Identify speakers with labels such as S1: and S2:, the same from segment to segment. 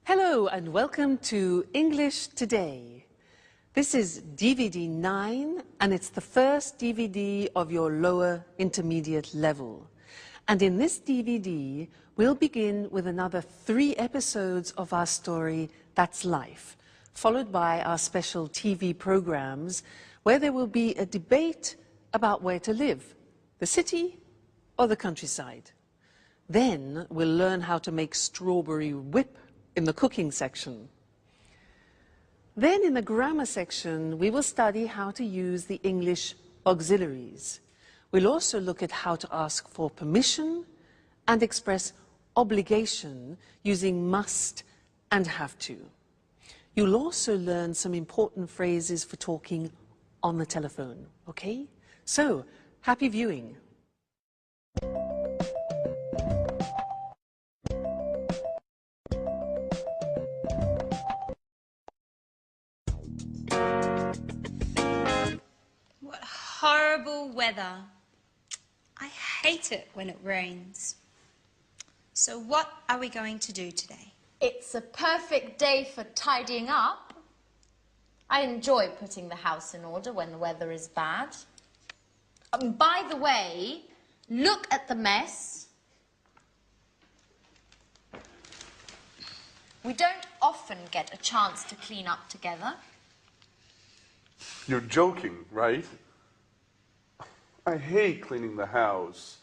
S1: Hello and welcome to English Today. This is DVD 9 and it's the first DVD of your lower intermediate level. And in this DVD, we'll begin with another 3 episodes of our story, That's Life, followed by our special TV programs where there will be a debate about where to live, the city or the countryside. Then we'll learn how to make strawberry whip in the cooking section. Then in the grammar section, we will study how to use the English auxiliaries. We'll also look at how to ask for permission and express obligation using must and have to. You'll also learn some important phrases for talking on the telephone, okay? So, happy viewing.
S2: What horrible weather. I hate it when it rains. So what are we going to do today?
S3: It's a perfect day for tidying up. I enjoy putting the house in order when the weather is bad. By the way, look at the mess. We don't often get a chance to clean up together.
S4: You're joking, right? I hate cleaning the house.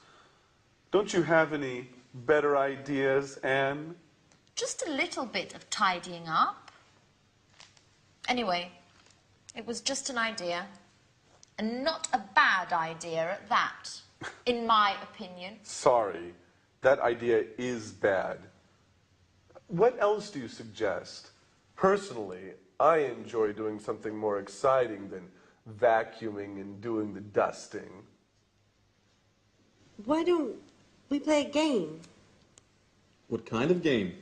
S4: Don't you have any better ideas, Anne?
S3: Just a little bit of tidying up. Anyway, it was just an idea. And not a bad idea at that, in my opinion.
S4: Sorry, that idea is bad. What else do you suggest? Personally, I enjoy doing something more exciting than vacuuming and doing the dusting.
S5: Why don't we play a game?
S6: What kind of game?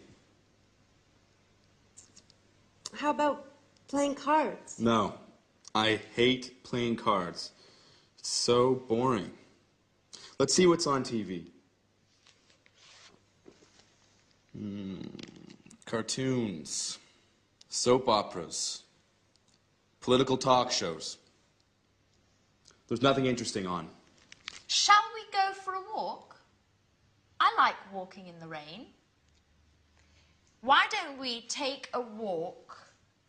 S5: How about playing cards?
S6: No, I hate playing cards. It's so boring. Let's see what's on TV. Cartoons, soap operas, political talk shows. There's nothing interesting on.
S3: Shall we go for a walk? I like walking in the rain. Why don't we take a walk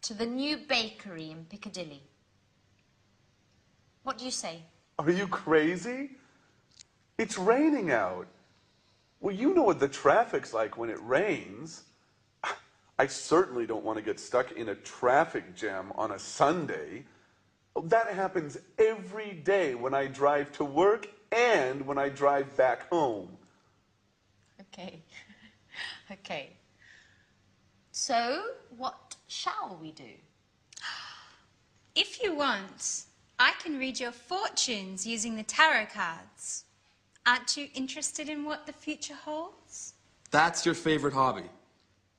S3: to the new bakery in Piccadilly? What do you say?
S4: Are you crazy? It's raining out. Well, you know what the traffic's like when it rains. I certainly don't want to get stuck in a traffic jam on a Sunday. That happens every day when I drive to work and when I drive back home.
S3: Okay. Okay. So, what shall we do?
S2: If you want, I can read your fortunes using the tarot cards. Aren't you interested in what the future holds?
S6: That's your favorite hobby.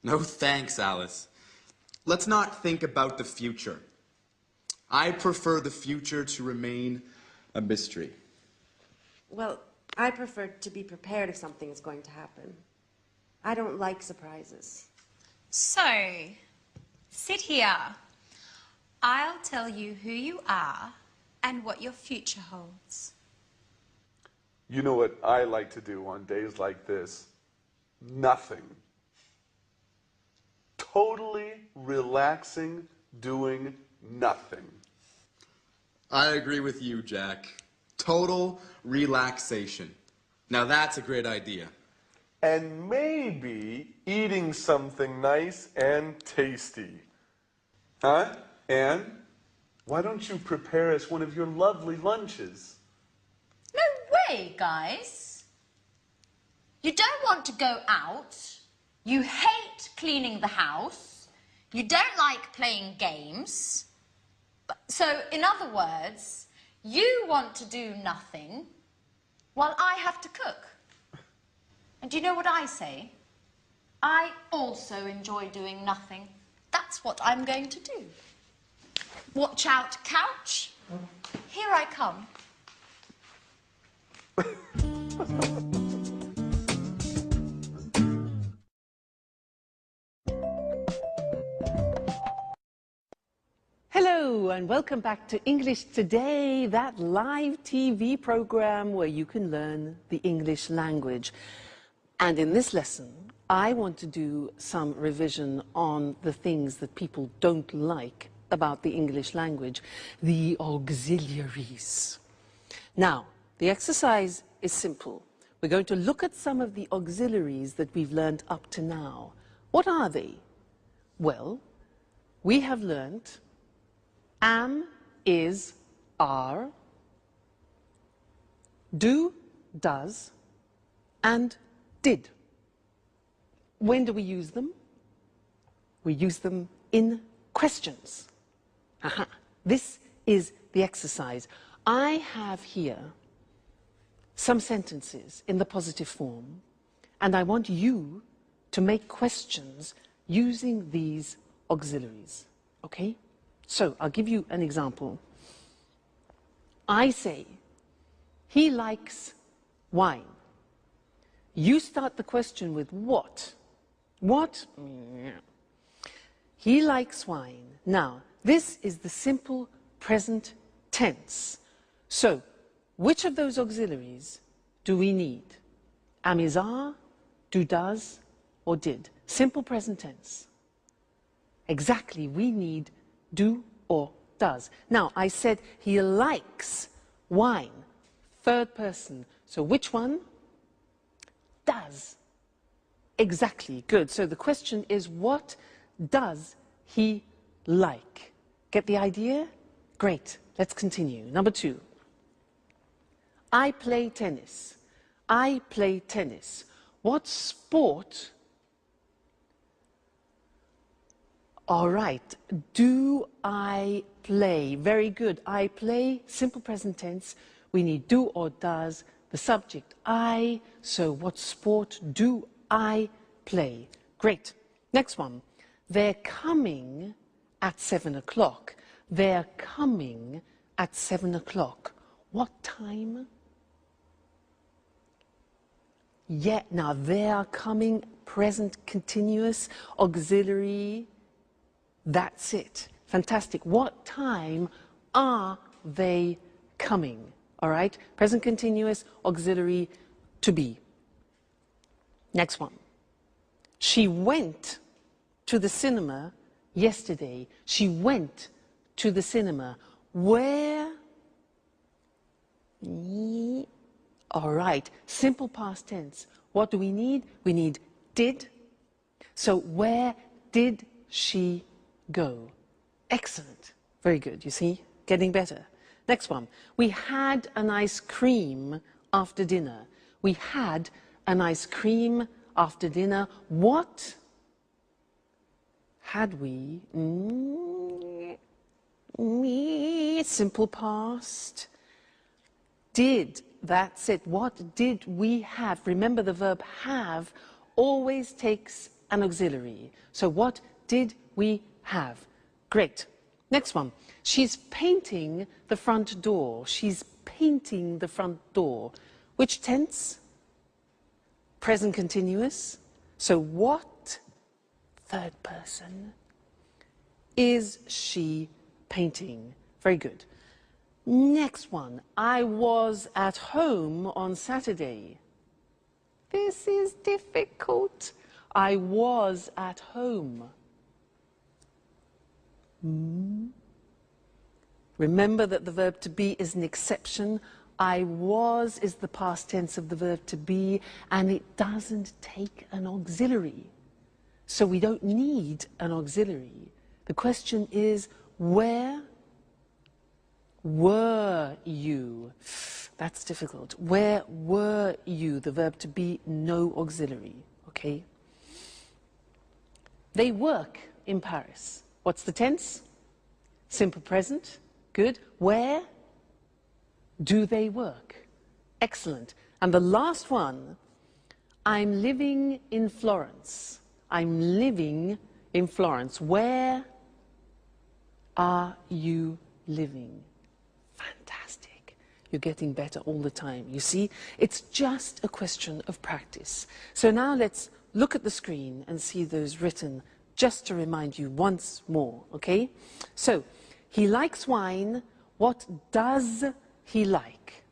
S6: No thanks, Alice. Let's not think about the future. I prefer the future to remain a mystery.
S5: Well, I prefer to be prepared if something is going to happen. I don't like surprises.
S2: So, sit here. I'll tell you who you are and what your future holds.
S4: You know what I like to do on days like this? Nothing. Totally relaxing, doing nothing.
S6: I agree with you, Jack. Total relaxation. Now that's a great idea.
S4: And maybe eating something nice and tasty. Huh? Anne, why don't you prepare us one of your lovely lunches?
S3: No way, guys. You don't want to go out. You hate cleaning the house. You don't like playing games. So, in other words, you want to do nothing while I have to cook. And do you know what I say? I also enjoy doing nothing. That's what I'm going to do. Watch out, couch. Here I come.
S1: Hello and welcome back to English Today, that live TV program where you can learn the English language. And in this lesson, I want to do some revision on the things that people don't like about the English language, the auxiliaries. Now, the exercise is simple. We're going to look at some of the auxiliaries that we've learned up to now. What are they? Well, we have learned am, is, are, do, does, and did. When do we use them? We use them in questions. Aha. This is the exercise. I have here some sentences in the positive form, and I want you to make questions using these auxiliaries. Okay? So, I'll give you an example. I say, he likes wine. You start the question with what? What? He likes wine. Now, this is the simple present tense. So, which of those auxiliaries do we need? Am, is, are, do, does, or did? Simple present tense. Exactly, we need do or does. Now, I said he likes wine. Third person. So which one? Does. Exactly. Good. So the question is, what does he like? Get the idea? Great. Let's continue. Number 2. I play tennis. I play tennis. What sport? All right. Do I play? Very good. I play, simple present tense. We need do or does. The subject, I. So what sport do I play? Great. Next one. They're coming at 7 o'clock. They're coming at 7 o'clock. What time? Yeah, now they are coming, present continuous, auxiliary. That's it. Fantastic. What time are they coming? All right? Present continuous, auxiliary, to be. Next one. She went to the cinema yesterday. She went to the cinema. Where? All right. Simple past tense. What do we need? We need did. So where did she go? Excellent. Very good. You see? Getting better. Next one. We had an ice cream after dinner. We had an ice cream after dinner. What had we? Simple past. Did. That's it. What did we have? Remember, the verb have always takes an auxiliary. So what did we have? Great. Next one. She's painting the front door. She's painting the front door. Which tense? Present continuous. So what, third person, is she painting? Very good. Next one. I was at home on Saturday. This is difficult. I was at home. Remember that the verb to be is an exception. I was is the past tense of the verb to be, and it doesn't take an auxiliary. So we don't need an auxiliary. The question is, where were you? That's difficult. Where were you? The verb to be, no auxiliary. Okay? They work in Paris. What's the tense? Simple present. Good. Where do they work? Excellent. And the last one, I'm living in Florence. I'm living in Florence. Where are you living? Fantastic. You're getting better all the time. You see, it's just a question of practice. So now let's look at the screen and see those written just to remind you once more, okay? So, He likes wine. What does he like?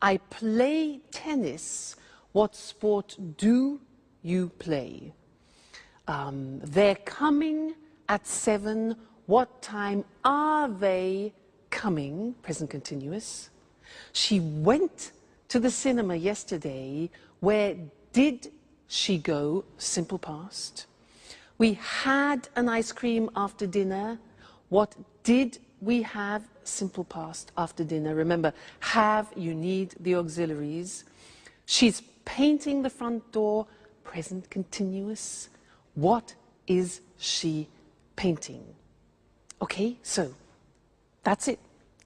S1: I play tennis. What sport do you play? They're coming at 7. What time are they coming? Present continuous. She went to the cinema yesterday. Where did she go? Simple past. We had an ice cream after dinner. What did we have? Simple past after dinner. Remember, have, you need the auxiliaries. She's painting the front door. Present continuous. What is she painting? Okay, so that's it.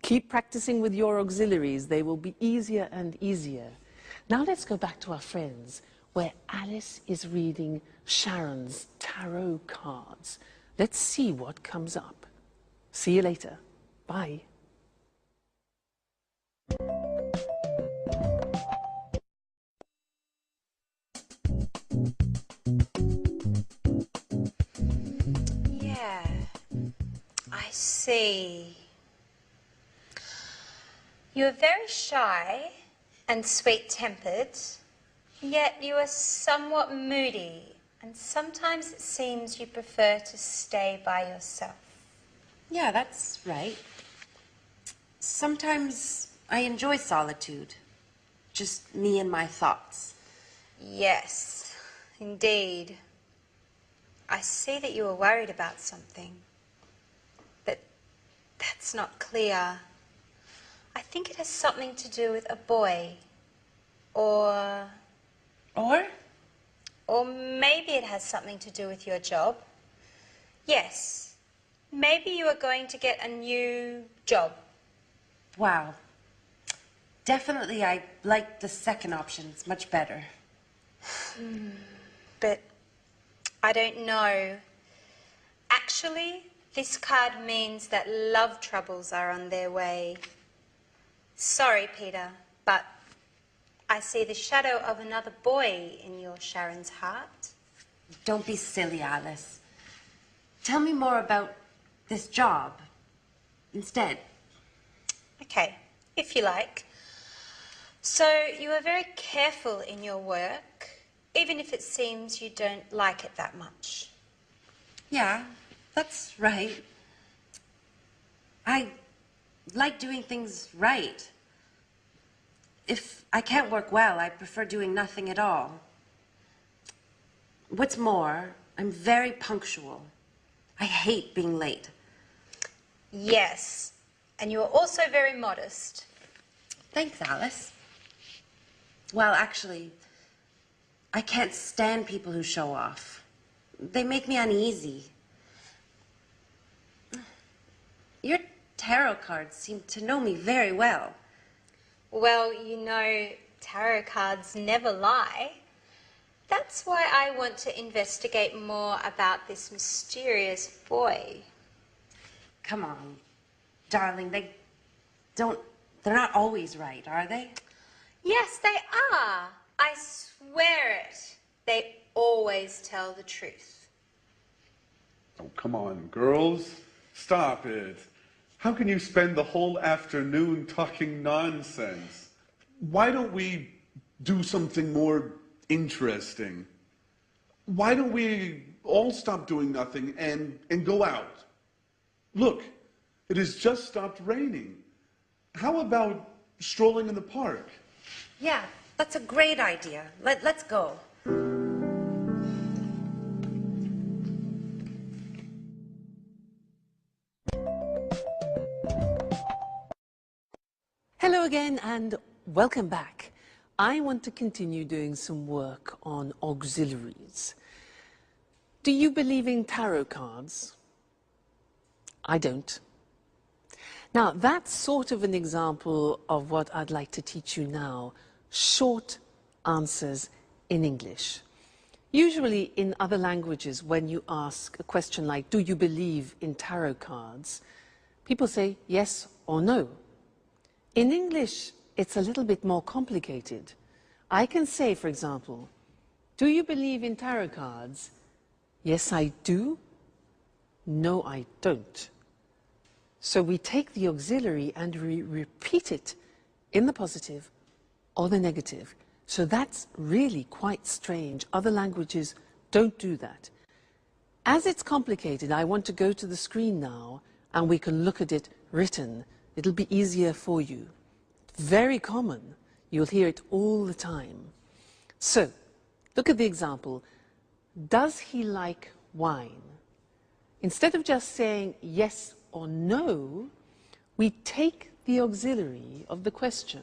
S1: Keep practicing with your auxiliaries. They will be easier and easier. Now let's go back to our friends, where Alice is reading Sharon's tarot cards. Let's see what comes up. See you later. Bye.
S2: Yeah, I see. You are very shy and sweet-tempered, yet you are somewhat moody, and sometimes it seems you prefer to stay by yourself.
S5: Yeah, that's right. Sometimes I enjoy solitude. Just me and my thoughts.
S2: Yes, indeed. I see that you are worried about something, but that's not clear. I think it has something to do with a boy, or maybe it has something to do with your job. Yes, maybe you are going to get a new job.
S5: Wow. Definitely I like the second option. It's much better.
S2: But I don't know. Actually, this card means that love troubles are on their way. Sorry, Peter, but I see the shadow of another boy in your Sharon's heart.
S5: Don't be silly, Alice. Tell me more about this job instead.
S2: Okay, if you like. So you are very careful in your work, even if it seems you don't like it that much.
S5: Yeah, that's right. I like doing things right. If I can't work well, I prefer doing nothing at all. What's more, I'm very punctual. I hate being late.
S2: Yes, and you are also very modest.
S5: Thanks, Alice. Well, actually, I can't stand people who show off. They make me uneasy. Your tarot cards seem to know me very well.
S2: Well, you know, tarot cards never lie. That's why I want to investigate more about this mysterious boy.
S5: Come on, darling, they're not always right, are they?
S2: Yes, they are. I swear it. They always tell the truth.
S4: Oh, come on, girls. Stop it. How can you spend the whole afternoon talking nonsense? Why don't we do something more interesting? Why don't we all stop doing nothing and go out? Look, it has just stopped raining. How about strolling in the park?
S5: Yeah, that's a great idea. Let's go.
S1: Hello again and welcome back. I want to continue doing some work on auxiliaries. Do you believe in tarot cards? I don't. Now, that's sort of an example of what I'd like to teach you now. Short answers in English. Usually in other languages, when you ask a question like, do you believe in tarot cards? People say yes or no. In English, it's a little bit more complicated. I can say, for example, do you believe in tarot cards? Yes, I do. No, I don't. So we take the auxiliary and we repeat it in the positive or the negative. So that's really quite strange. Other languages don't do that. As it's complicated, I want to go to the screen now and we can look at it written. It'll be easier for you. Very common. You'll hear it all the time. So, look at the example. Does he like wine? Instead of just saying yes or no, we take the auxiliary of the question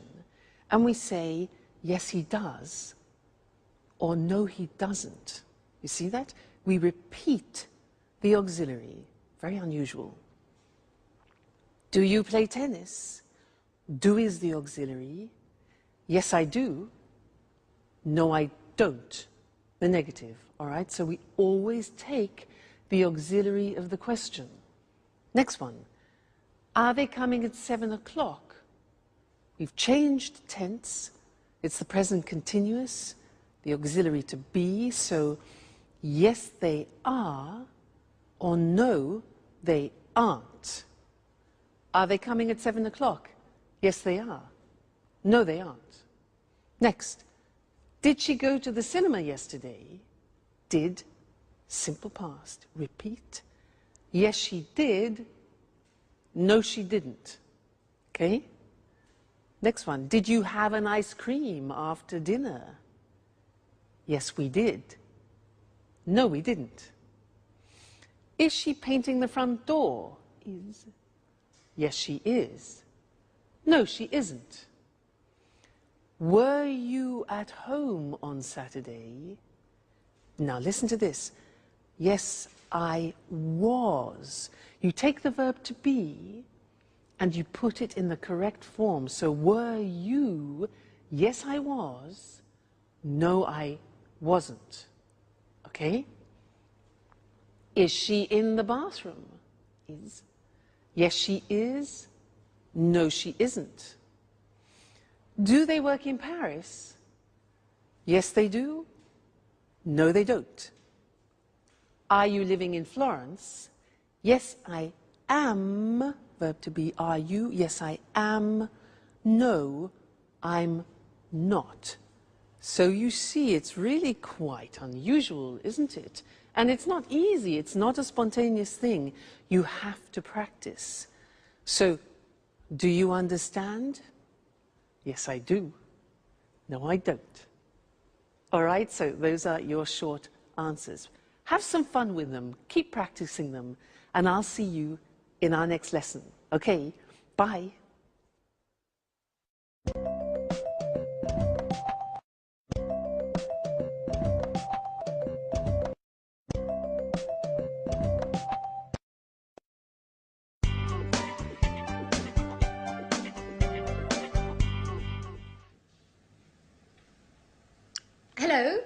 S1: and we say, yes, he does, or no, he doesn't. You see that? We repeat the auxiliary. Very unusual. Do you play tennis? Do is the auxiliary. Yes, I do. No, I don't. The negative, all right? So we always take the auxiliary of the question. Next one. Are they coming at 7 o'clock? We've changed tense. It's the present continuous, the auxiliary to be. So yes, they are, or no, they aren't. Are they coming at 7 o'clock? Yes, they are. No, they aren't. Next. Did she go to the cinema yesterday? Did, simple past. Repeat. Yes, she did. No, she didn't. Okay? Next one. Did you have an ice cream after dinner? Yes, we did. No, we didn't. Is she painting the front door? Is. Yes, she is. No, she isn't. Were you at home on Saturday? Now listen to this. Yes, I was. You take the verb to be and you put it in the correct form. So were you? Yes, I was. No, I wasn't. Okay? Is she in the bathroom? Is. Yes, she is. No, she isn't. Do they work in Paris? Yes, they do. No, they don't. Are you living in Florence? Yes, I am. Verb to be, are you? Yes, I am. No, I'm not. So you see, it's really quite unusual, isn't it? And it's not easy. It's not a spontaneous thing. You have to practice. So, do you understand? Yes, I do. No, I don't. All right, so those are your short answers. Have some fun with them. Keep practicing them. And I'll see you in our next lesson. Okay, bye.
S3: Hello,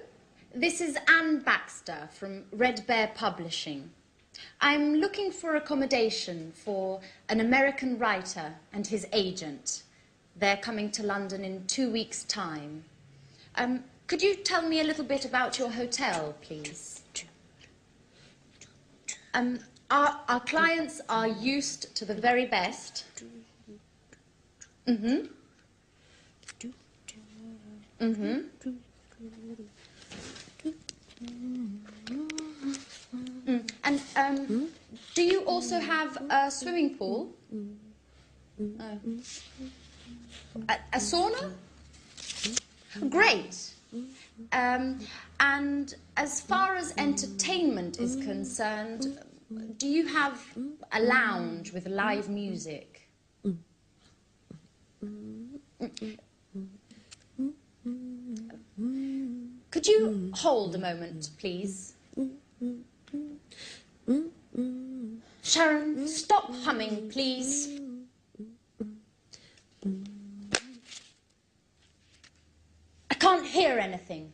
S3: this is Anne Baxter from Red Bear Publishing. I'm looking for accommodation for an American writer and his agent. They're coming to London in 2 weeks' time. Could you tell me a little bit about your hotel, please? Our clients are used to the very best. Mm-hmm. Mm-hmm. And do you also have a swimming pool? A sauna? Great. And as far as entertainment is concerned, do you have a lounge with live music? Could you hold a moment, please? Sharon, stop humming, please. I can't hear anything.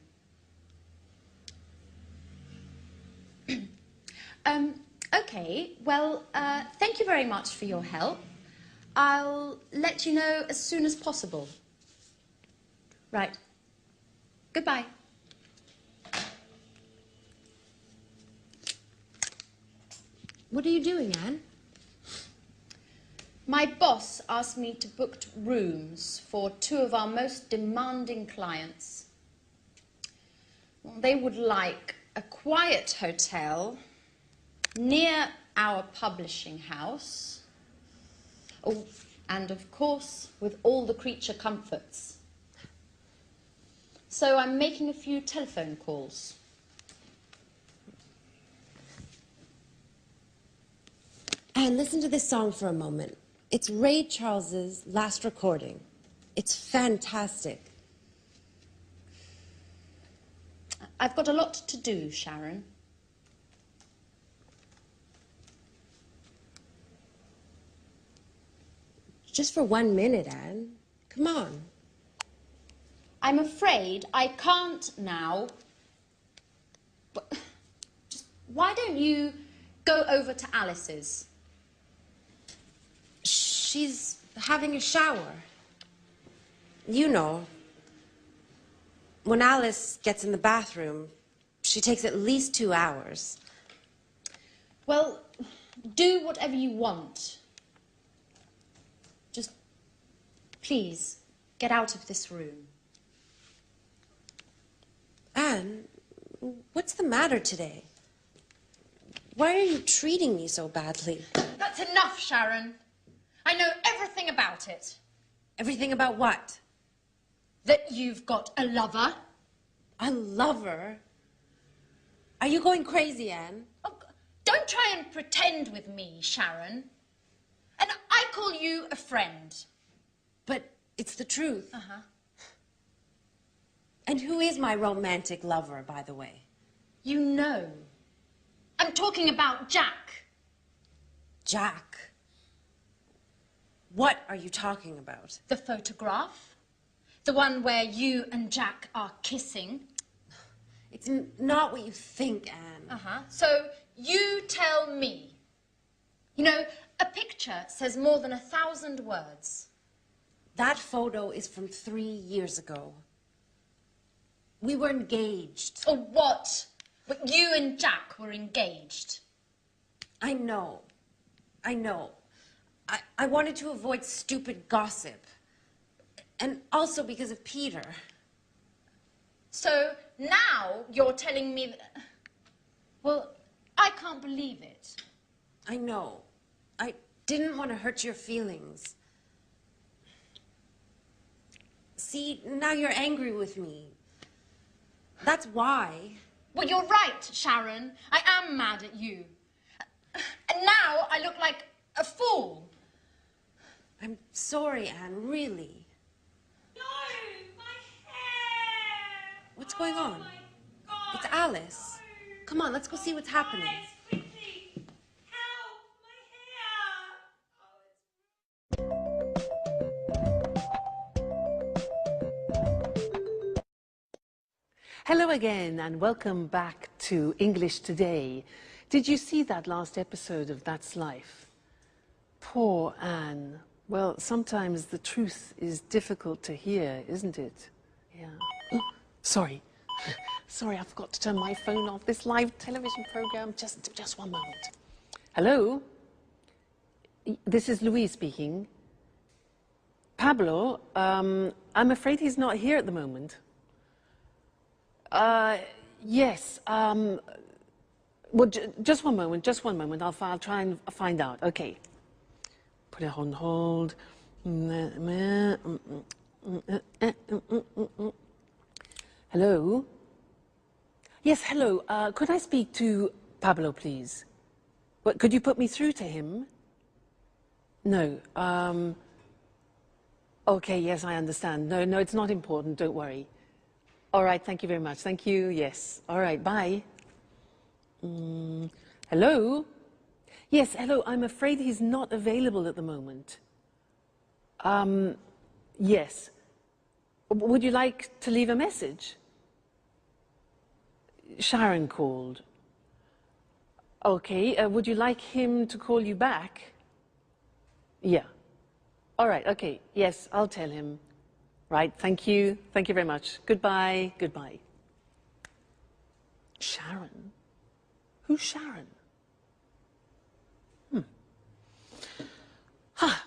S3: Okay, well, thank you very much for your help. I'll let you know as soon as possible. Right. Goodbye.
S5: What are you doing, Anne?
S3: My boss asked me to book rooms for 2 of our most demanding clients. Well, they would like a quiet hotel near our publishing house. Oh, and of course, with all the creature comforts. So I'm making a few telephone calls.
S5: And listen to this song for a moment. It's Ray Charles's last recording. It's fantastic.
S3: I've got a lot to do, Sharon.
S5: Just for 1 minute, Anne. Come on.
S3: I'm afraid I can't now. But just, why don't you go over to Alice's?
S5: She's having a shower. You know, when Alice gets in the bathroom, she takes at least 2 hours.
S3: Well, do whatever you want. Just, please, get out of this room.
S5: Anne, what's the matter today? Why are you treating me so badly?
S3: That's enough, Sharon. I know everything about it.
S5: Everything about what?
S3: That you've got a lover.
S5: A lover? Are you going crazy, Anne?
S3: Oh, don't try and pretend with me, Sharon. And I call you a friend.
S5: But it's the truth.
S3: Uh-huh.
S5: And who is my romantic lover, by the way?
S3: You know. I'm talking about Jack.
S5: Jack? What are you talking about?
S3: The photograph. The one where you and Jack are kissing.
S5: It's not what you think, Anne.
S3: Uh-huh. So you tell me. You know, a picture says more than 1,000 words.
S5: That photo is from 3 years ago. We were engaged.
S3: Or what? But you and Jack were engaged.
S5: I know. I know. I wanted to avoid stupid gossip. And also because of Peter.
S3: So now you're telling me that... Well, I can't believe it.
S5: I know. I didn't want to hurt your feelings. See, now you're angry with me. That's why.
S3: Well, you're right, Sharon. I am mad at you. And now I look like a fool.
S5: I'm sorry, Anne, really.
S7: No, my hair!
S5: What's going on?
S7: My God,
S5: It's Alice.
S7: no.
S5: Come on, let's go see what's happening.
S7: Alice, quickly! Help! My hair!
S1: Hello again and welcome back to English Today. Did you see that last episode of That's Life? Poor Anne. Well, sometimes the truth is difficult to hear, isn't it? Yeah. Oh, sorry. Sorry, I forgot to turn my phone off. This live television program. Just one moment. Hello? This is Louise speaking. Pablo, I'm afraid he's not here at the moment. Yes. Well, just one moment. I'll try and find out. Okay. Put it on hold. Hello? Yes, hello. Could I speak to Pablo, please? What, could you put me through to him? No. Okay, yes, I understand. No, it's not important. Don't worry. All right, thank you very much. Thank you, yes. All right, bye. Hello? Yes, hello. I'm afraid he's not available at the moment. Yes. Would you like to leave a message? Sharon called. Okay, would you like him to call you back? Yeah. All right, okay. Yes, I'll tell him. Right, thank you. Thank you very much. Goodbye. Goodbye. Sharon? Who's Sharon?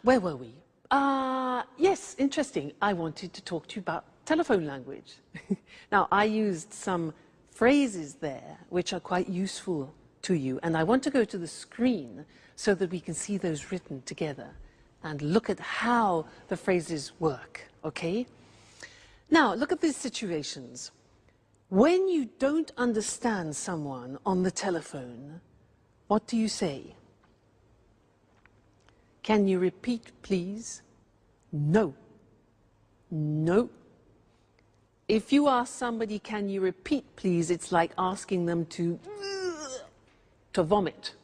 S1: Where were we? Yes, interesting. I wanted to talk to you about telephone language. Now, I used some phrases there which are quite useful to you, and I want to go to the screen so that we can see those written together and look at how the phrases work, okay? Now, look at these situations. When you don't understand someone on the telephone, what do you say? Can you repeat, please? No. No. If you ask somebody, can you repeat, please, it's like asking them to vomit.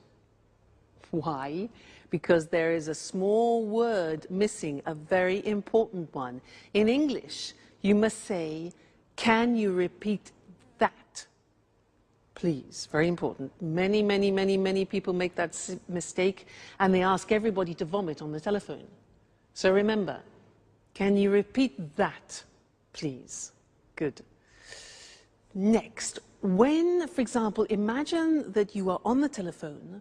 S1: Why? Because there is a small word missing, a very important one. In English, you must say, can you repeat that, please? Very important. Many people make that mistake, and they ask everybody to vomit on the telephone. So remember, can you repeat that, please? Good. Next, when, for example, imagine that you are on the telephone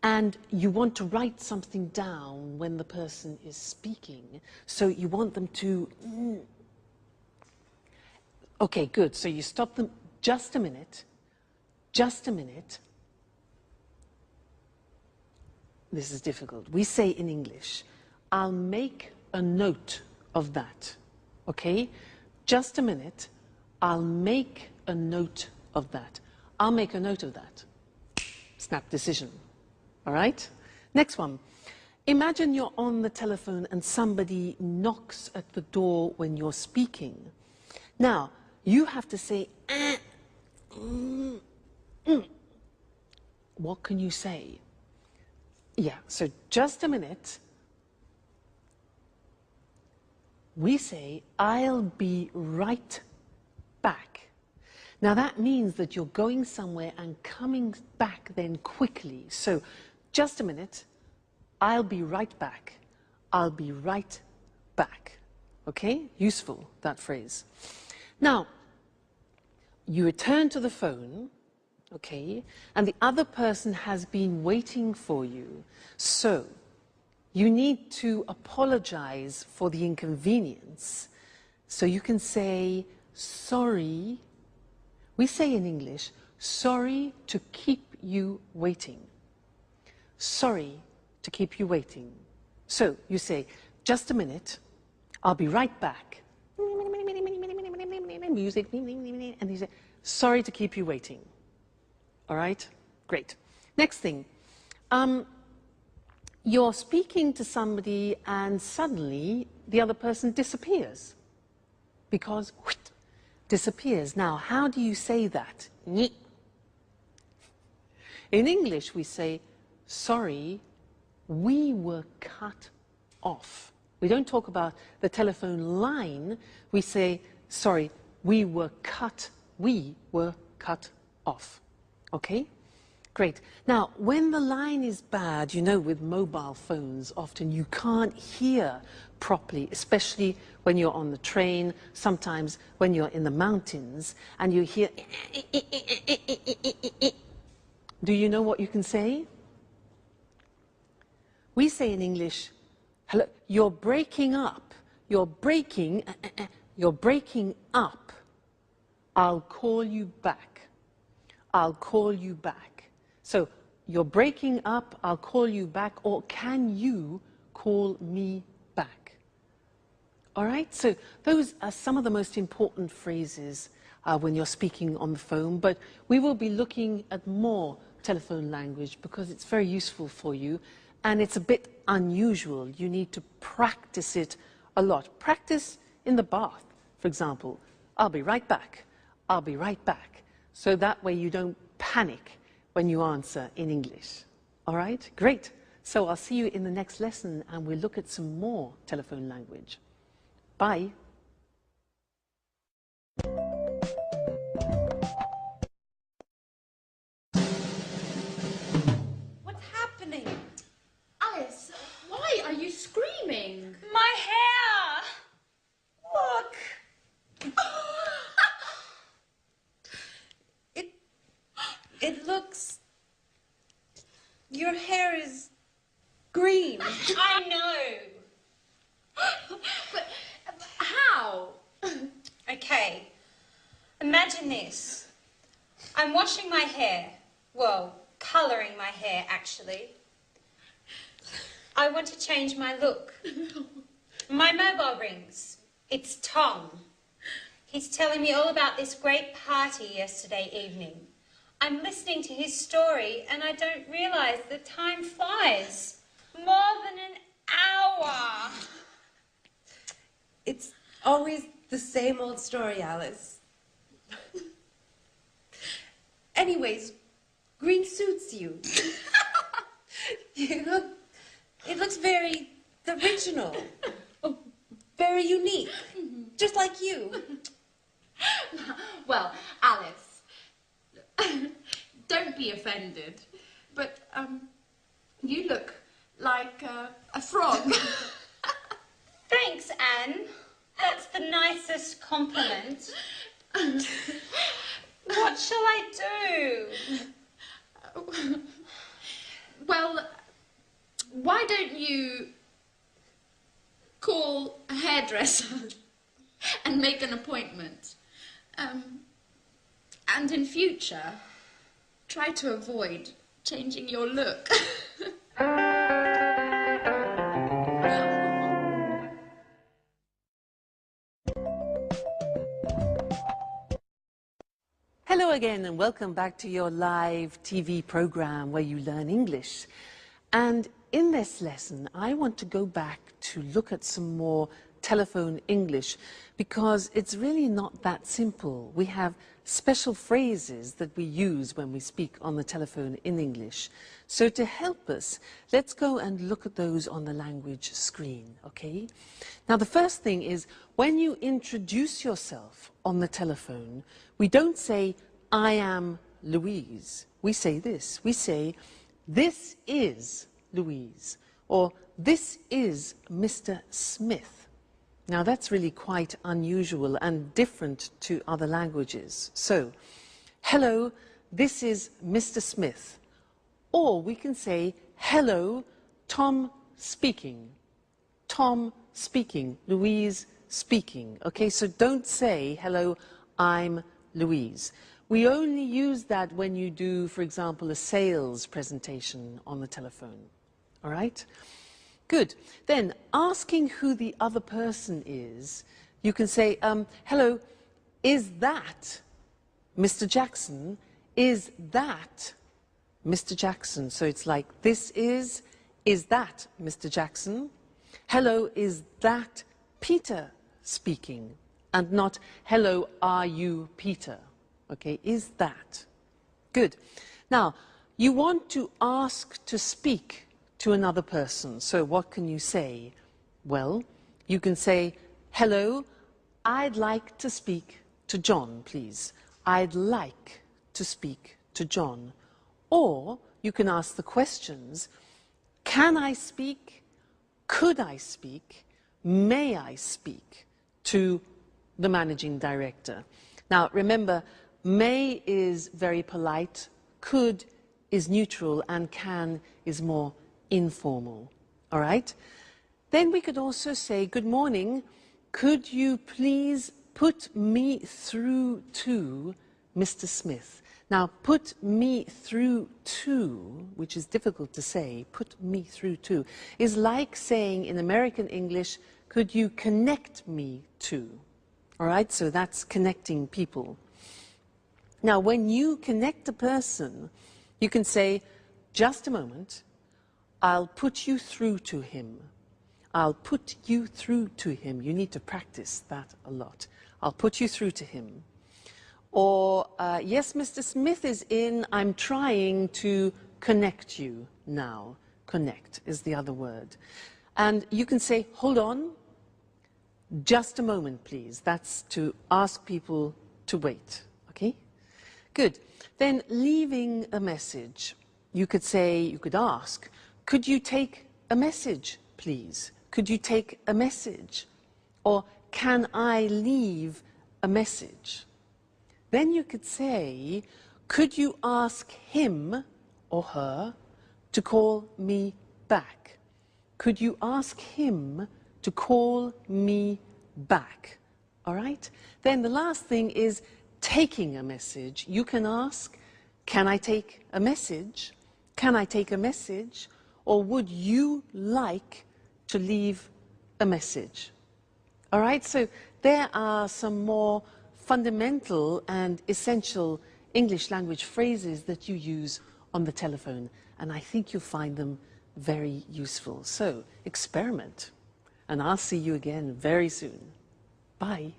S1: and you want to write something down when the person is speaking. So you want them to... Okay, good. So you stop them. Just a minute. Just a minute. This is difficult. We say in English, I'll make a note of that. Okay? Just a minute. I'll make a note of that. I'll make a note of that. Snap decision. All right? Next one. Imagine you're on the telephone and somebody knocks at the door when you're speaking. Now, you have to say, What can you say? Yeah, so just a minute. We say, I'll be right back. Now that means that you're going somewhere and coming back then quickly. So just a minute, I'll be right back. I'll be right back. Okay? Useful, that phrase. Now, you return to the phone, okay, and the other person has been waiting for you. So you need to apologize for the inconvenience. So you can say, sorry. We say in English, sorry to keep you waiting. Sorry to keep you waiting. So you say, just a minute, I'll be right back. Music, and you say, sorry to keep you waiting. All right? Great. Next thing. You're speaking to somebody and suddenly the other person disappears. Because, disappears. Now, how do you say that? In English, we say, sorry, we were cut off. We don't talk about the telephone line. We say, sorry, we were cut off. Okay? Great. Now, when the line is bad, you know, with mobile phones, often you can't hear properly, especially when you're on the train, sometimes when you're in the mountains, and you hear... Do you know what you can say? We say in English, hello, you're breaking up. You're breaking up. I'll call you back. I'll call you back. So, you're breaking up, I'll call you back, or can you call me back? All right, so those are some of the most important phrases when you're speaking on the phone, but we will be looking at more telephone language because it's very useful for you, and it's a bit unusual. You need to practice it a lot. Practice in the bath, for example. I'll be right back. I'll be right back. So that way you don't panic when you answer in English. All right? Great. So I'll see you in the next lesson and we'll look at some more telephone language. Bye.
S5: What's happening?
S3: Alice, why are you screaming?
S7: My hair!
S5: Look! It looks... Your hair is green.
S7: I know.
S2: imagine this. I'm washing my hair. Well, colouring my hair, actually. I want to change my look. My mobile rings. It's Tom. He's telling me all about this great party yesterday evening. I'm listening to his story and I don't realise the time flies. More than an hour.
S5: It's always the same old story, Alice. Anyways, green suits you. It looks very original, very unique, just like you.
S3: Well, Alice, don't be offended, but you look like a frog.
S2: Thanks, Anne. That's the nicest compliment. What shall I do?
S3: Well, why don't you call a hairdresser and make an appointment? And in future, try to avoid changing your look.
S1: Hello again and welcome back to your live TV program where you learn English. And in this lesson, I want to go back to look at some more telephone English because it's really not that simple. We have special phrases that we use when we speak on the telephone in English. So to help us, let's go and look at those on the language screen, okay? Now the first thing is when you introduce yourself on the telephone, we don't say, I am Louise. We say this. We say, this is Louise, or this is Mr. Smith. Now that's really quite unusual and different to other languages. So, hello, this is Mr. Smith. Or we can say, hello, Tom speaking. Tom speaking, Louise speaking. Okay, so don't say, hello, I'm Louise. We only use that when you do, for example, a sales presentation on the telephone. All right? Good. Then, asking who the other person is, you can say, hello, is that Mr. Jackson? Is that Mr. Jackson? So it's like, this is that Mr. Jackson? Hello, is that Peter speaking? And not, hello, are you Peter? Okay, is that? Good. Now, you want to ask to speak to another person. So what can you say? Well, you can say, hello, I'd like to speak to John, please. I'd like to speak to John. Or you can ask the questions, can I speak? Could I speak? May I speak to the managing director? Now, remember, may is very polite, could is neutral, and can is more informal. All right? Then we could also say, good morning, could you please put me through to Mr. Smith? Now, put me through to, which is difficult to say, put me through to, is like saying in American English, could you connect me to? All right? So that's connecting people. Now, when you connect a person, you can say, just a moment, I'll put you through to him. I'll put you through to him. You need to practice that a lot. I'll put you through to him. Or, yes, Mr. Smith is in. I'm trying to connect you now. Connect is the other word. And you can say, hold on, just a moment, please. That's to ask people to wait, okay? Good. Then leaving a message, you could say, you could ask, could you take a message, please? Could you take a message? Or can I leave a message? Then you could say, could you ask him or her to call me back? Could you ask him to call me back? All right? Then the last thing is taking a message, you can ask, can I take a message? Can I take a message? Or would you like to leave a message? All right, so there are some more fundamental and essential English language phrases that you use on the telephone, and I think you'll find them very useful. So experiment, and I'll see you again very soon. Bye.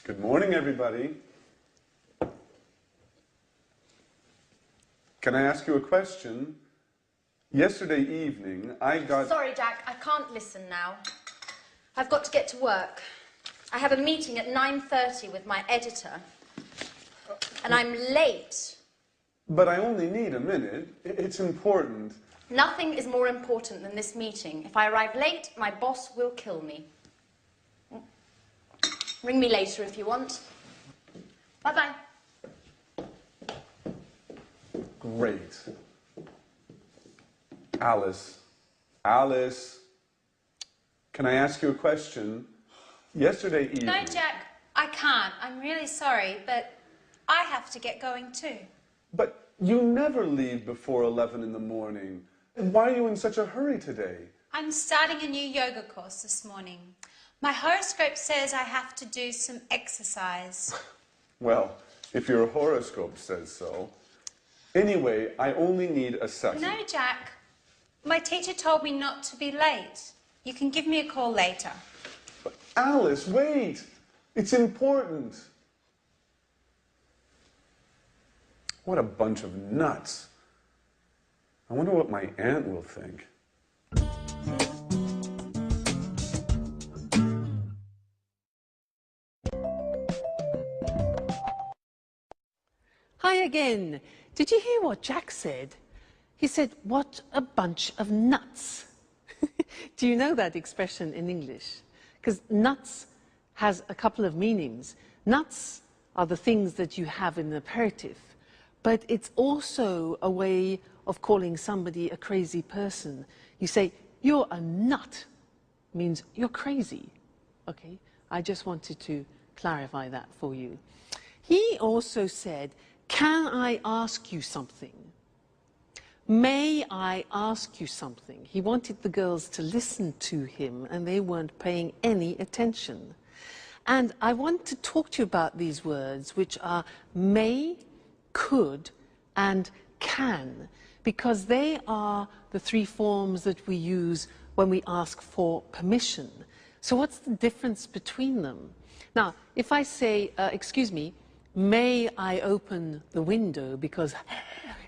S4: Good morning, everybody. Can I ask you a question? Yesterday evening, I got...
S3: Sorry, Jack, I can't listen now. I've got to get to work. I have a meeting at 9:30 with my editor, and I'm late.
S4: But I only need a minute. It's important.
S3: Nothing is more important than this meeting. If I arrive late, my boss will kill me. Ring me later if you want. Bye-bye.
S4: Great. Alice. Alice. Can I ask you a question? Yesterday evening...
S2: No, Jack, I can't. I'm really sorry, but I have to get going too.
S4: But you never leave before 11 in the morning. Why are you in such a hurry today?
S2: I'm starting a new yoga course this morning. My horoscope says I have to do some exercise.
S4: Well, if your horoscope says so. Anyway, I only need a second.
S2: No, Jack. My teacher told me not to be late. You can give me a call later.
S4: But Alice, wait! It's important. What a bunch of nuts. I wonder what my aunt will think.
S1: Hi again. Did you hear what Jack said? He said, what a bunch of nuts. Do you know that expression in English? Because nuts has a couple of meanings. Nuts are the things that you have in an aperitif, but it's also a way of calling somebody a crazy person. You say, you're a nut, means you're crazy. Okay, I just wanted to clarify that for you. He also said, can I ask you something? May I ask you something? He wanted the girls to listen to him, and they weren't paying any attention. And I want to talk to you about these words, which are may, could, and can, because they are the three forms that we use when we ask for permission. So what's the difference between them? Now, if I say, excuse me, may I open the window because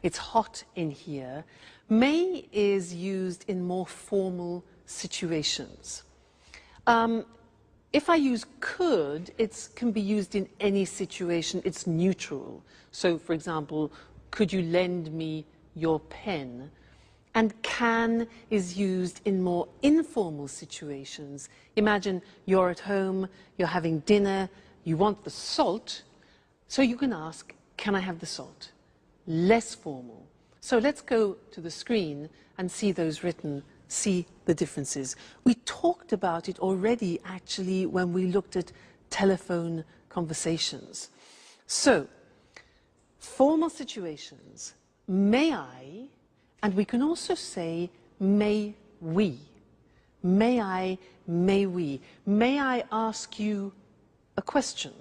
S1: it's hot in here, may is used in more formal situations. If I use could, it can be used in any situation. It's neutral. So, for example, could you lend me your pen? And can is used in more informal situations. Imagine you're at home, you're having dinner, you want the salt, so you can ask, can I have the salt? Less formal. So let's go to the screen and see those written, see the differences. We talked about it already, actually, when we looked at telephone conversations. So, formal situations, may I, and we can also say, may we. May I, may we. May I ask you a question?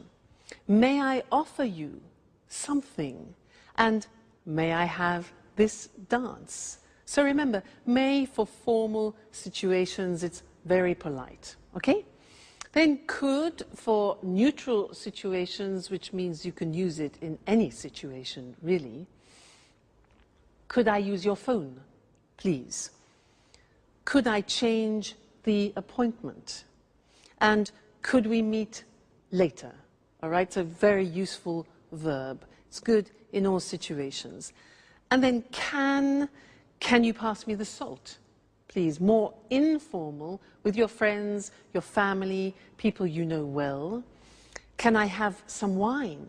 S1: May I offer you something? And may I have this dance? So remember, may for formal situations, it's very polite, okay? Then could for neutral situations, which means you can use it in any situation, really. Could I use your phone, please? Could I change the appointment? And could we meet later? All right, so very useful verb. It's good in all situations. And then can you pass me the salt? Please, more informal with your friends, your family, people you know well. Can I have some wine,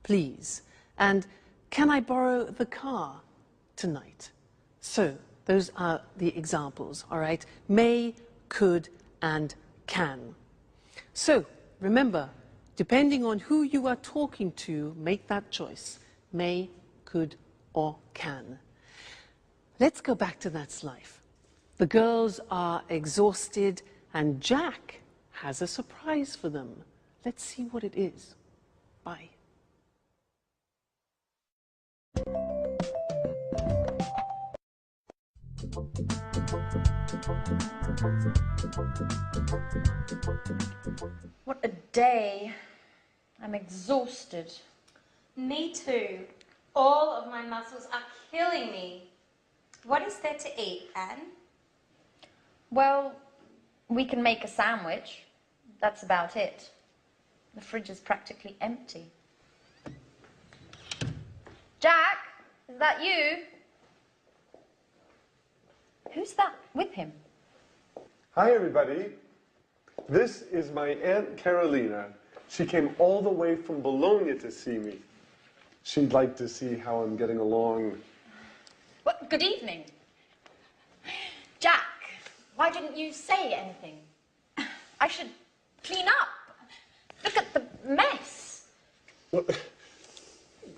S1: please? And can I borrow the car tonight? So, those are the examples, all right? May, could, and can. So, remember, depending on who you are talking to, make that choice. May, could, or can. Let's go back to that life. The girls are exhausted, and Jack has a surprise for them. Let's see what it is. Bye.
S3: What a day. I'm exhausted.
S2: Me too. All of my muscles are killing me. What is there to eat, Anne?
S3: Well, we can make a sandwich. That's about it. The fridge is practically empty. Jack, is that you? Who's that with him?
S8: Hi, everybody. This is my Aunt Carolina. She came all the way from Bologna to see me. She'd like to see how I'm getting along.
S3: Well, good evening. Jack, why didn't you say anything? I should clean up. Look at the mess.
S8: Well,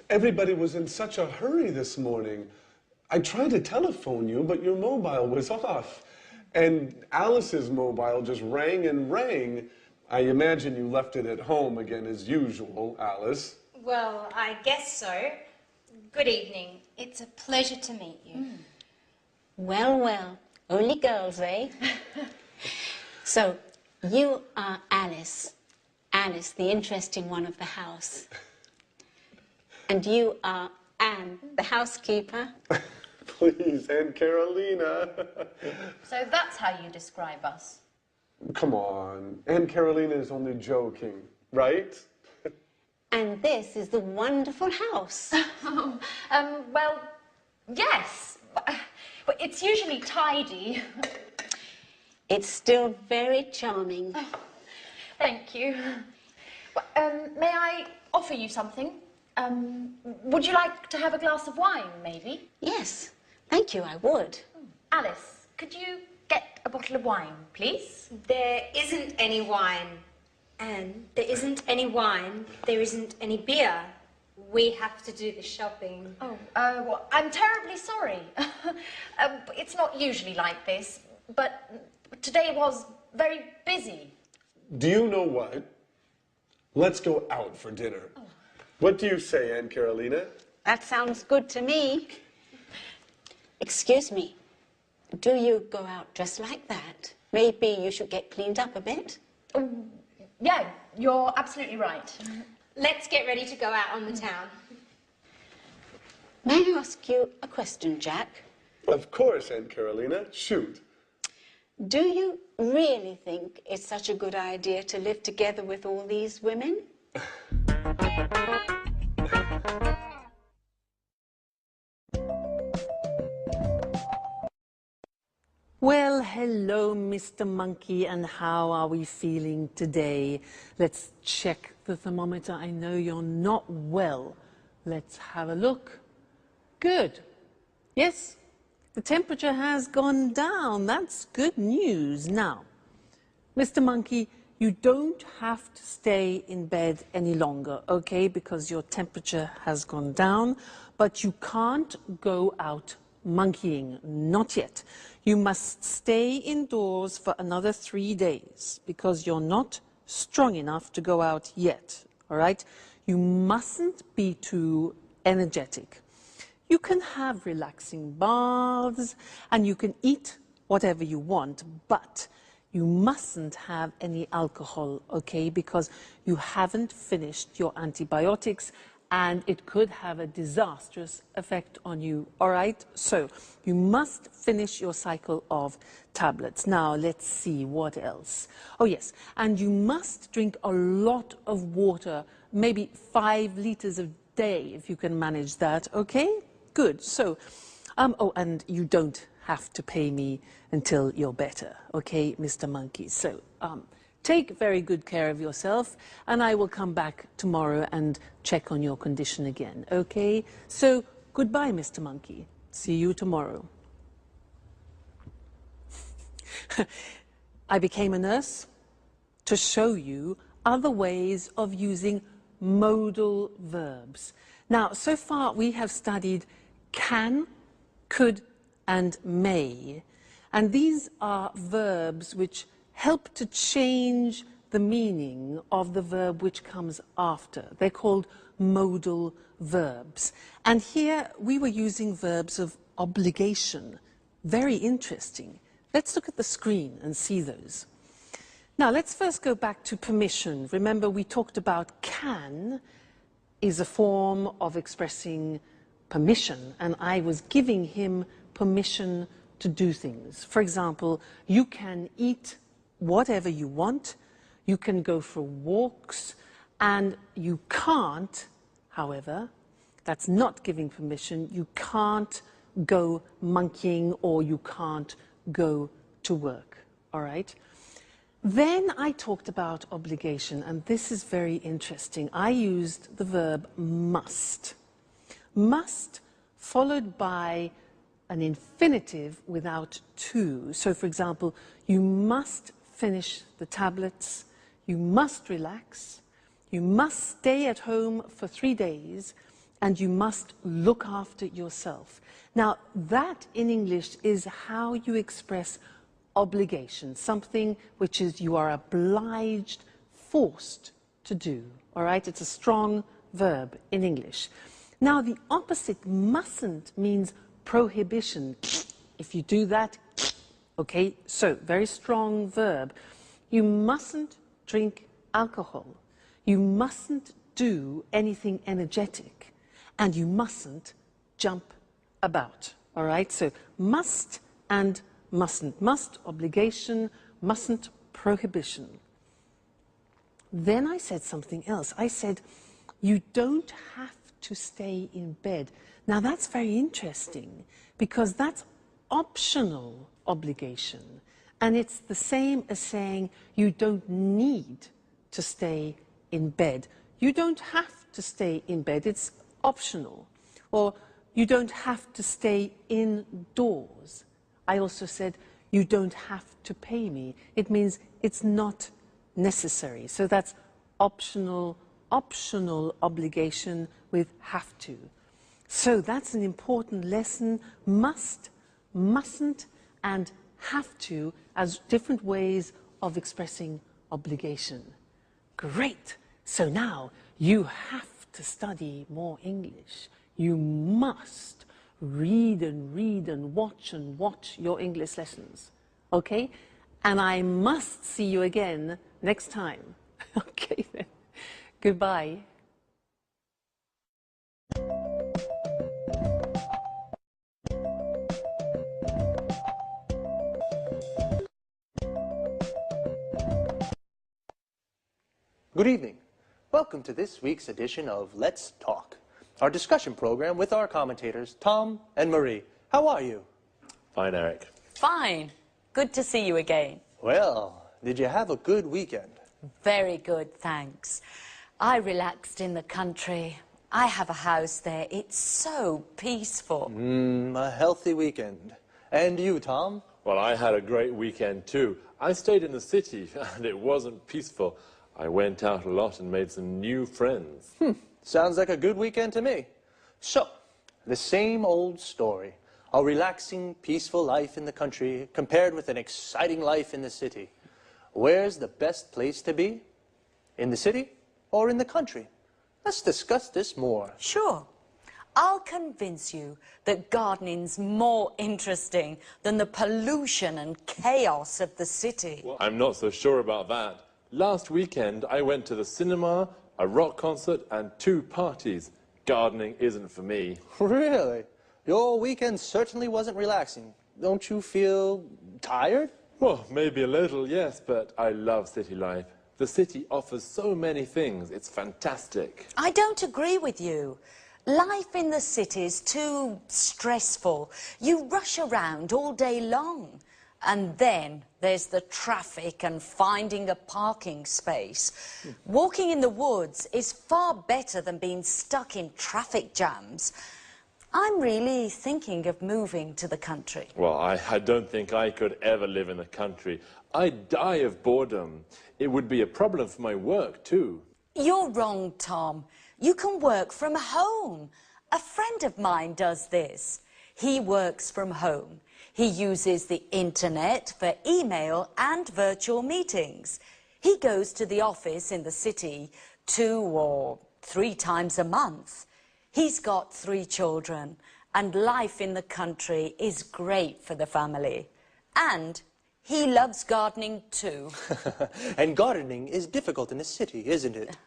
S8: everybody was in such a hurry this morning. I tried to telephone you, but your mobile was off. And Alice's mobile just rang and rang. I imagine you left it at home again as usual, Alice.
S2: Well, I guess so. Good evening. It's a pleasure to meet you.
S9: Well, well, only girls, eh? So, you are Alice. Alice, the interesting one of the house. And you are Anne, the housekeeper.
S8: Please, Aunt Carolina.
S3: So that's how you describe us.
S8: Come on, Aunt Carolina is only joking, right?
S9: And this is the wonderful house.
S3: Well, yes. But it's usually tidy.
S9: It's still very charming.
S3: Thank you. May I offer you something? Would you like to have a glass of wine, maybe?
S9: Yes, thank you, I would.
S3: Alice, could you get a bottle of wine, please?
S2: There isn't any wine. And there isn't any wine. There isn't any beer. We have to do the shopping.
S3: Oh, well, I'm terribly sorry. It's not usually like this, but today was very busy.
S8: Do you know what? Let's go out for dinner. Oh. What do you say, Aunt Carolina?
S9: That sounds good to me. Excuse me, do you go out dressed like that? Maybe you should get cleaned up a bit.
S3: Yeah, you're absolutely right.
S2: Let's get ready to go out on the town.
S9: May I ask you a question, Jack?
S8: Of course, Aunt Carolina. Shoot.
S9: Do you really think it's such a good idea to live together with all these women?
S1: Well, hello, Mr. Monkey, and how are we feeling today? Let's check the thermometer. I know you're not well. Let's have a look. Good. Yes, the temperature has gone down. That's good news. Now, Mr. Monkey, you don't have to stay in bed any longer, okay, because your temperature has gone down, but you can't go out monkeying, not yet. You must stay indoors for another 3 days because you're not strong enough to go out yet, all right? You mustn't be too energetic. You can have relaxing baths and you can eat whatever you want, but you mustn't have any alcohol, okay, because you haven't finished your antibiotics and it could have a disastrous effect on you, all right? So you must finish your cycle of tablets. Now, let's see what else. Oh, yes, and you must drink a lot of water, maybe 5 liters a day, if you can manage that, okay? good. So, oh, and you don't have to pay me until you're better, okay, Mr. Monkey? So, take very good care of yourself, and I will come back tomorrow and check on your condition again, okay? So, goodbye, Mr. Monkey. See you tomorrow. I became a nurse to show you other ways of using modal verbs. Now, so far we have studied can, could, and may. And these are verbs which help to change the meaning of the verb which comes after. They're called modal verbs. And here we were using verbs of obligation. Very interesting. Let's look at the screen and see those. Now, let's first go back to permission. Remember, we talked about can is a form of expressing permission, and I was giving him permission to do things. For example, you can eat whatever you want, you can go for walks, and you can't, however, that's not giving permission, you can't go monkeying or you can't go to work, all right? Then I talked about obligation, and this is very interesting. I used the verb must. Must followed by an infinitive without to. So, for example, you must finish the tablets, you must relax, you must stay at home for 3 days, and you must look after yourself. Now, that in English is how you express obligation, something which is you are obliged, forced to do, all right? It's a strong verb in English. Now, the opposite, mustn't, means prohibition. If you do that, okay? So, very strong verb. You mustn't drink alcohol. You mustn't do anything energetic. And you mustn't jump about, all right? So, must and mustn't. Must, obligation, mustn't, prohibition. Then I said something else. I said, you don't have to stay in bed. Now that's very interesting because that's optional obligation. And it's the same as saying you don't need to stay in bed. You don't have to stay in bed. It's optional. Or you don't have to stay indoors. I also said, you don't have to pay me. It means it's not necessary. So that's optional obligation with have to. So that's an important lesson. Must, mustn't, and have to as different ways of expressing obligation. Great. So now you have to study more English. You must read and watch your English lessons, okay? And I must see you again next time. Okay then, goodbye.
S10: Good evening. Welcome to this week's edition of Let's Talk, our discussion program with our commentators, Tom and Marie. How are you?
S11: Fine, Eric.
S12: Fine. Good to see you again.
S10: Well, did you have a good weekend?
S12: Very good, thanks. I relaxed in the country. I have a house there. It's so peaceful.
S10: A healthy weekend. And you, Tom?
S11: Well, I had a great weekend too. I stayed in the city and it wasn't peaceful. I went out a lot and made some new friends.
S10: Sounds like a good weekend to me. So, the same old story. A relaxing, peaceful life in the country compared with an exciting life in the city. Where's the best place to be? In the city or in the country? Let's discuss this more.
S12: Sure. I'll convince you that gardening's more interesting than the pollution and chaos of the city.
S11: Well, I'm not so sure about that. Last weekend, I went to the cinema, a rock concert, and 2 parties. Gardening isn't for me.
S10: Really? Your weekend certainly wasn't relaxing. Don't you feel tired?
S11: Well, maybe a little, yes, but I love city life. The city offers so many things. It's fantastic.
S12: I don't agree with you. Life in the city is too stressful. You rush around all day long. And then there's the traffic and finding a parking space. Walking in the woods is far better than being stuck in traffic jams. I'm really thinking of moving to the country.
S11: Well, I don't think I could ever live in the country. I'd die of boredom. It would be a problem for my work, too.
S12: You're wrong, Tom. You can work from home. A friend of mine does this. He works from home. He uses the internet for email and virtual meetings. He goes to the office in the city 2 or 3 times a month. He's got 3 children, and life in the country is great for the family. And he loves gardening too.
S10: And gardening is difficult in the city, isn't it?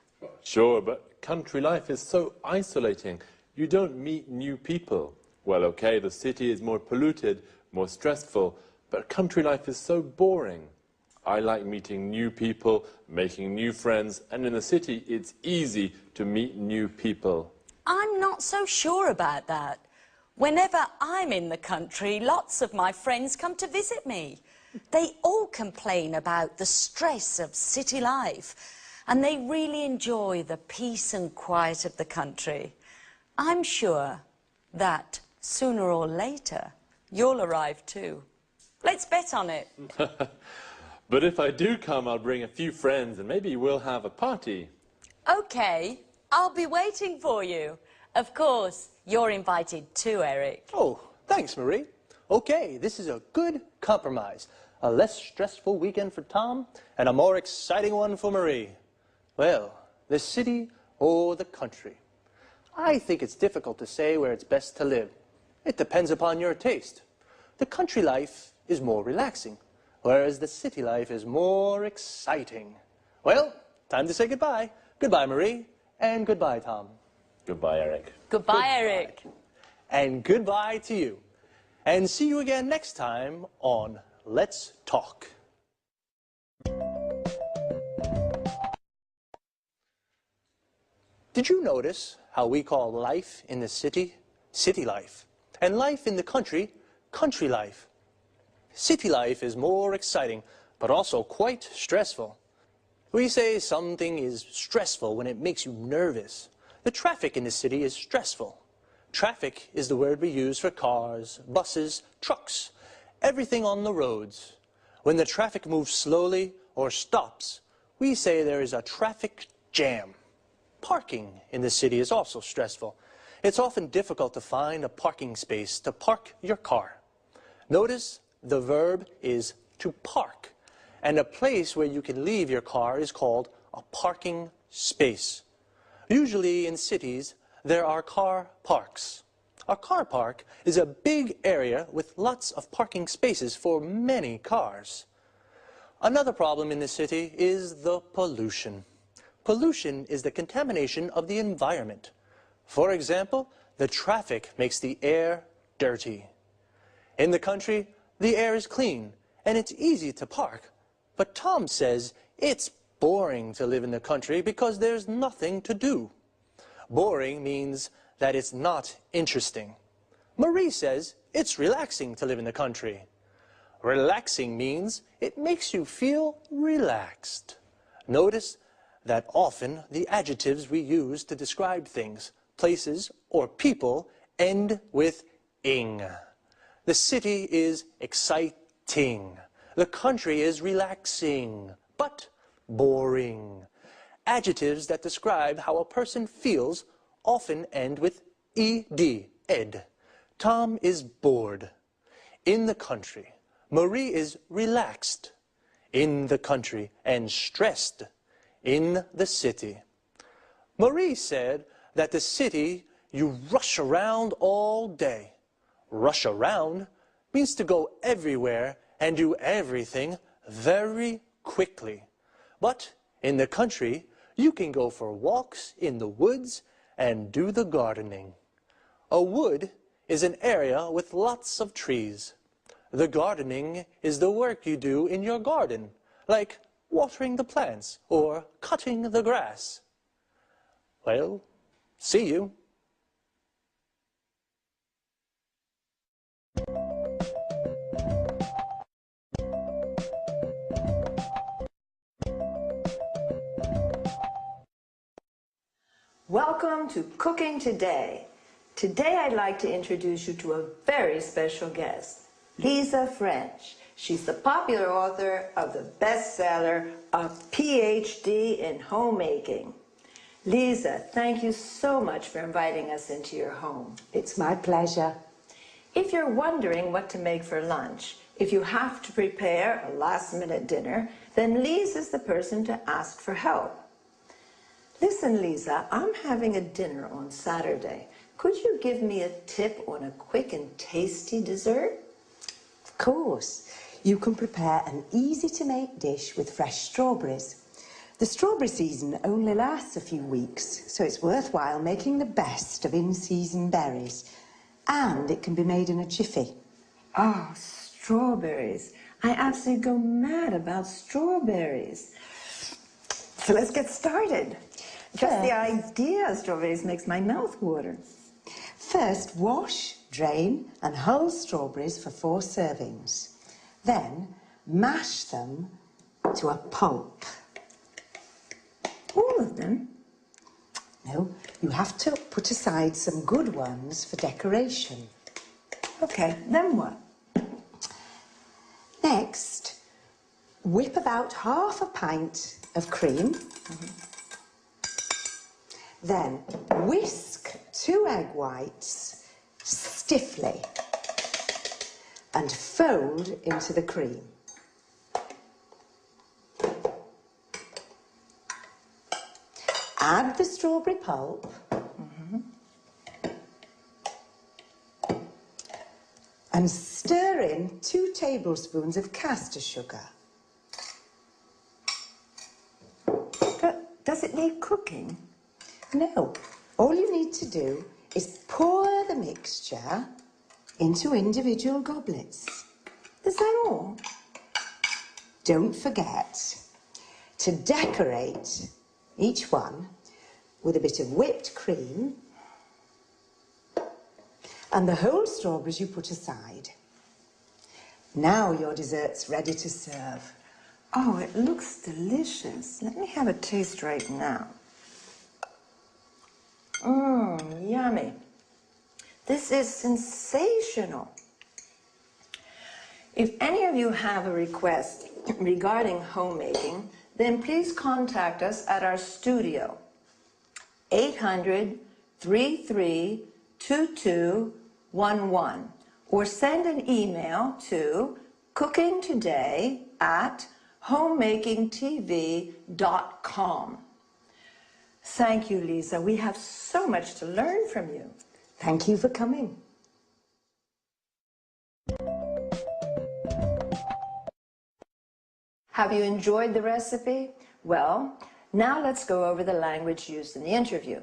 S11: Sure, but country life is so isolating. You don't meet new people. Well, okay, the city is more polluted, more stressful, but country life is so boring. I like meeting new people, making new friends, and in the city it's easy to meet new people.
S12: I'm not so sure about that. Whenever I'm in the country, lots of my friends come to visit me. They all complain about the stress of city life, and they really enjoy the peace and quiet of the country. I'm sure that sooner or later, you'll arrive too. Let's bet on it.
S11: But if I do come, I'll bring a few friends and maybe we'll have a party.
S12: Okay, I'll be waiting for you. Of course, you're invited too, Eric.
S10: Oh, thanks, Marie. Okay, this is a good compromise. A less stressful weekend for Tom and a more exciting one for Marie. Well, the city or the country? I think it's difficult to say where it's best to live. It depends upon your taste. The country life is more relaxing, whereas the city life is more exciting. Well, time to say goodbye. Goodbye, Marie, and goodbye, Tom.
S11: Goodbye, Eric.
S12: Goodbye, Eric.
S10: And goodbye to you. And see you again next time on Let's Talk. Did you notice how we call life in the city, city life, and life in the country, country life? City life is more exciting, but also quite stressful. We say something is stressful when it makes you nervous. The traffic in the city is stressful. Traffic is the word we use for cars, buses, trucks, everything on the roads. When the traffic moves slowly or stops, we say there is a traffic jam. Parking in the city is also stressful. It's often difficult to find a parking space to park your car. Notice the verb is to park, and a place where you can leave your car is called a parking space. Usually in cities, there are car parks. A car park is a big area with lots of parking spaces for many cars. Another problem in the city is the pollution. Pollution is the contamination of the environment. For example, the traffic makes the air dirty. In the country, the air is clean and it's easy to park. But Tom says it's boring to live in the country because there's nothing to do. Boring means that it's not interesting. Marie says it's relaxing to live in the country. Relaxing means it makes you feel relaxed. Notice that often the adjectives we use to describe things, places, or people end with ing. The city is exciting. The country is relaxing, but boring. Adjectives that describe how a person feels often end with ed, ed. Tom is bored. In the country, Marie is relaxed. In the country, and stressed. In the city. Marie said that the city, you rush around all day. Rush around means to go everywhere and do everything very quickly. But in the country, you can go for walks in the woods and do the gardening. A wood is an area with lots of trees. The gardening is the work you do in your garden, like watering the plants or cutting the grass. Well, see you.
S13: Welcome to Cooking Today. Today I'd like to introduce you to a very special guest, Lisa French. She's the popular author of the bestseller, A PhD in Homemaking. Lisa, thank you so much for inviting us into your home.
S14: It's my pleasure.
S13: If you're wondering what to make for lunch, if you have to prepare a last-minute dinner, then Lisa's the person to ask for help. Listen, Lisa, I'm having a dinner on Saturday. Could you give me a tip on a quick and tasty dessert?
S14: Of course. You can prepare an easy-to-make dish with fresh strawberries. The strawberry season only lasts a few weeks, so it's worthwhile making the best of in-season berries. And it can be made in a jiffy.
S13: Oh, strawberries. I absolutely go mad about strawberries. So let's get started. Just the idea of strawberries makes my mouth water.
S14: First, wash, drain and hull strawberries for 4 servings. Then, mash them to a pulp.
S13: All of them?
S14: No, you have to put aside some good ones for decoration.
S13: Okay, then what?
S14: Next, whip about half a pint of cream. Then whisk 2 egg whites stiffly and fold into the cream. Add the strawberry pulp and stir in 2 tablespoons of caster sugar.
S13: Does it need cooking?
S14: No. All you need to do is pour the mixture into individual goblets.
S13: Is that all?
S14: Don't forget to decorate each one with a bit of whipped cream and the whole strawberries you put aside. Now your dessert's ready to serve.
S13: Oh, it looks delicious. Let me have a taste right now. Yummy. This is sensational. If any of you have a request regarding homemaking, then please contact us at our studio, 800-332211, or send an email to cookingtoday@homemakingtv.com. Thank you, Lisa. We have so much to learn from you.
S14: Thank you for coming.
S13: Have you enjoyed the recipe? Well, now let's go over the language used in the interview.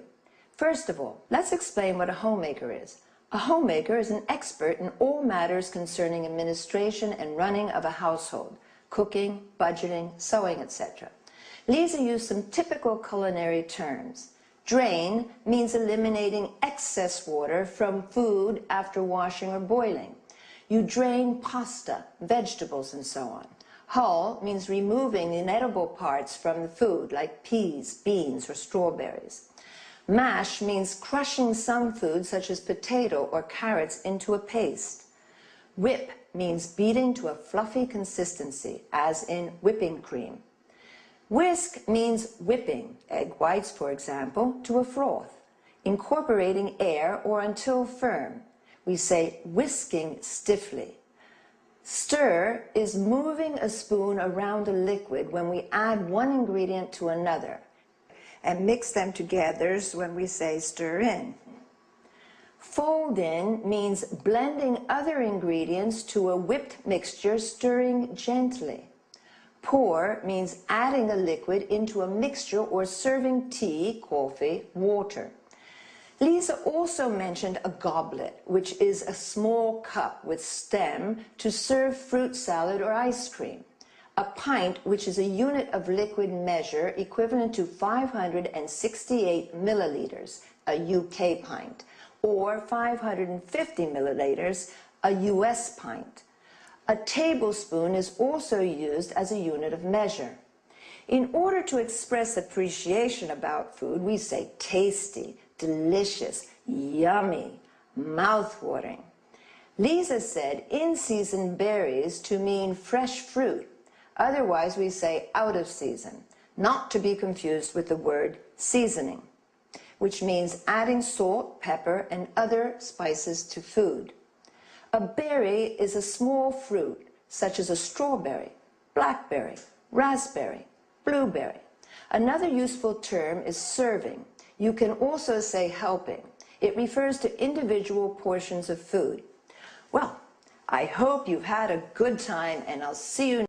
S13: First of all, let's explain what a homemaker is. A homemaker is an expert in all matters concerning administration and running of a household, cooking, budgeting, sewing, etc. Lisa used some typical culinary terms. Drain means eliminating excess water from food after washing or boiling. You drain pasta, vegetables, and so on. Hull means removing the inedible parts from the food, like peas, beans, or strawberries. Mash means crushing some food, such as potato or carrots, into a paste. Whip means beating to a fluffy consistency, as in whipping cream. Whisk means whipping, egg whites, for example, to a froth, incorporating air or until firm. We say whisking stiffly. Stir is moving a spoon around a liquid when we add one ingredient to another, and mix them together when we say stir in. Fold in means blending other ingredients to a whipped mixture, stirring gently. Pour means adding a liquid into a mixture or serving tea, coffee, water. Lisa also mentioned a goblet, which is a small cup with stem to serve fruit salad or ice cream. A pint, which is a unit of liquid measure equivalent to 568 milliliters, a UK pint, or 550 milliliters, a US pint. A tablespoon is also used as a unit of measure. In order to express appreciation about food, we say tasty, delicious, yummy, mouth-watering. Lisa said in-season berries to mean fresh fruit. Otherwise, we say out of season, not to be confused with the word seasoning, which means adding salt, pepper, and other spices to food. A berry is a small fruit, such as a strawberry, blackberry, raspberry, blueberry. Another useful term is serving. You can also say helping. It refers to individual portions of food. Well, I hope you've had a good time, and I'll see you